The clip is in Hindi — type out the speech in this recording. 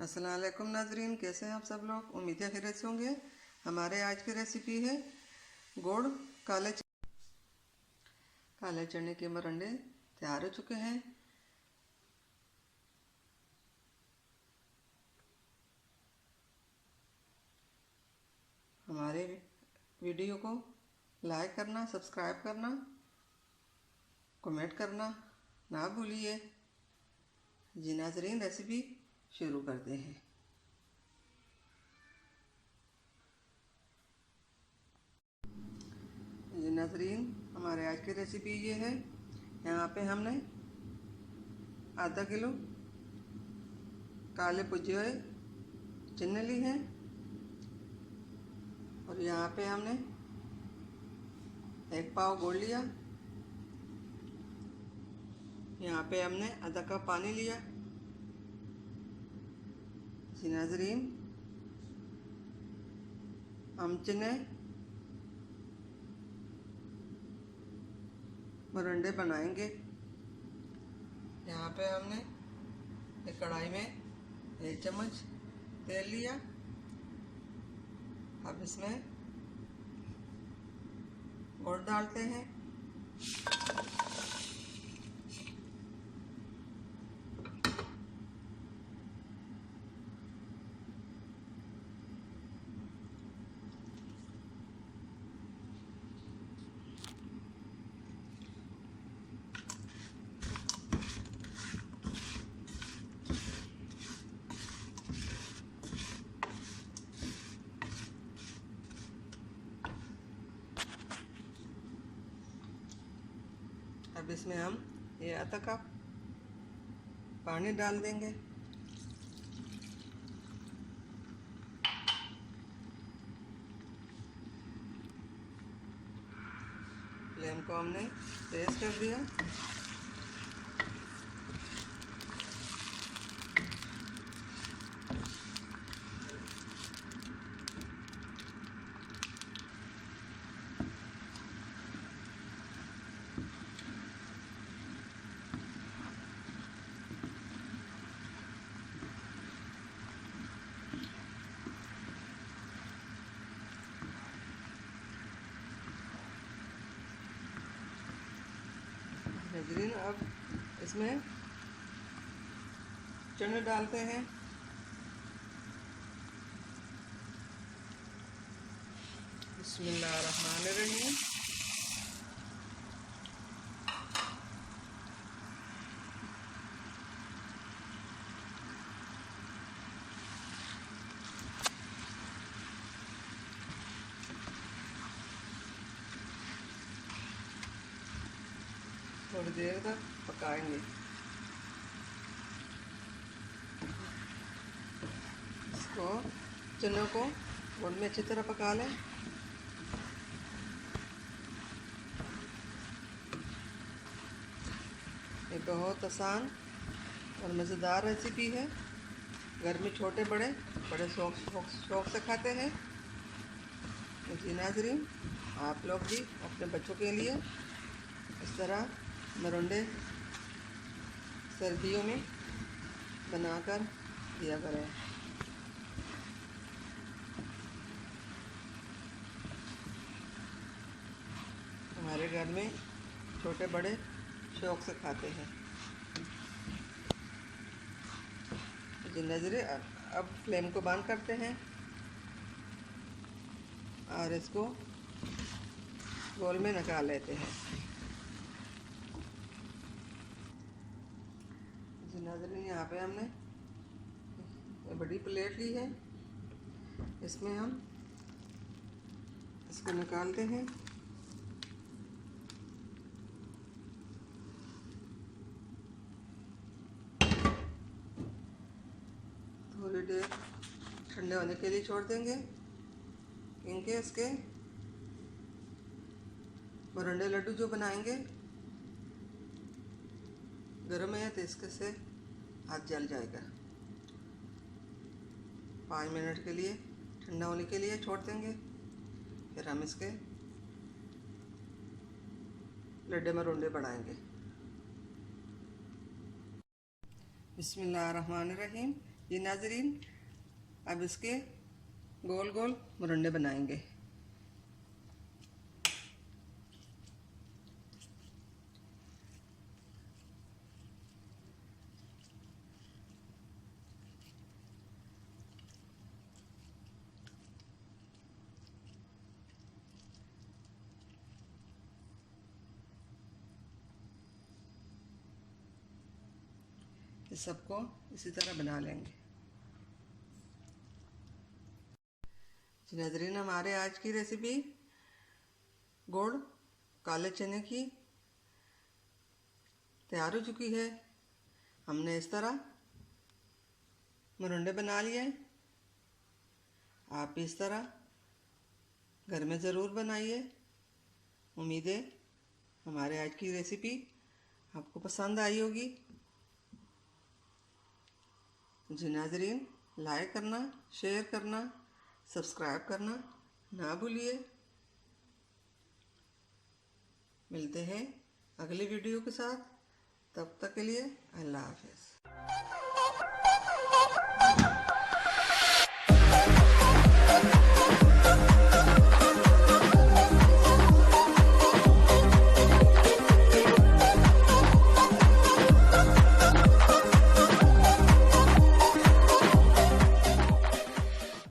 अस्सलाम वालेकुम नाजरीन, कैसे हैं आप सब लोग। उम्मीद है खैरियत से होंगे। हमारे आज की रेसिपी है गुड़ काले चने के मरंडे। तैयार हो चुके हैं। हमारे वीडियो को लाइक करना, सब्सक्राइब करना, कमेंट करना ना भूलिए। जी नाजरीन, रेसिपी शुरू करते हैं। जी नाजरीन, हमारे आज की रेसिपी ये है। यहाँ पे हमने आधा किलो काले भुजे हुए चने ली हैं और यहाँ पे हमने 1 पाव गुड़ लिया। यहाँ पे हमने आधा कप पानी लिया। जी नाजरीन, हम चने मरंडे बनाएंगे। यहाँ पे हमने एक कढ़ाई में 1 चम्मच तेल लिया। अब इसमें गुड़ डालते हैं। अब इसमें हम ये आधा कप पानी डाल देंगे। फ्लेम को हमने तेज कर दिया। नाज़रीन, अब इसमें चने डालते हैं। बिस्मिल्लाहिर्रहमानिर्रहीम। थोड़ी देर तक पकाएंगे। इसको चनों को गुड़ में अच्छी तरह पका लें। ये बहुत आसान और मज़ेदार रेसिपी है। घर में छोटे बड़े बड़े शौक से खाते हैं। जी नाज़रीन, आप लोग भी अपने बच्चों के लिए इस तरह मरंडे सर्दियों में बनाकर दिया करें। हमारे घर में छोटे बड़े शौक से खाते हैं। जी नजरे, अब फ्लेम को बंद करते हैं और इसको बोल में निकाल लेते हैं। जी नाज़रीन, यहाँ पे हमने एक बड़ी प्लेट ली है। इसमें हम इसको निकालते हैं। थोड़ी देर ठंडे होने के लिए छोड़ देंगे। इनके इसके मरंडे लड्डू जो बनाएंगे, गर्म है तो इसके से हाथ जल जाएगा। 5 मिनट के लिए ठंडा होने के लिए छोड़ देंगे। फिर हम इसके लड्डे मरंडे बनाएंगे। बिस्मिल्लाहिर्रहमानिर्रहीम। जी नाज़रीन, अब इसके गोल गोल मुरंडे बनाएंगे। इस सबको इसी तरह बना लेंगे। जी नाज़रीन, हमारे आज की रेसिपी गुड़ काले चने की तैयार हो चुकी है। हमने इस तरह मुरंडे बना लिए। आप इस तरह घर में ज़रूर बनाइए। उम्मीद है हमारे आज की रेसिपी आपको पसंद आई होगी। जी नाज़रीन, लाइक करना, शेयर करना, सब्सक्राइब करना ना भूलिए। मिलते हैं अगली वीडियो के साथ। तब तक के लिए अल्लाह हाफ़िज़।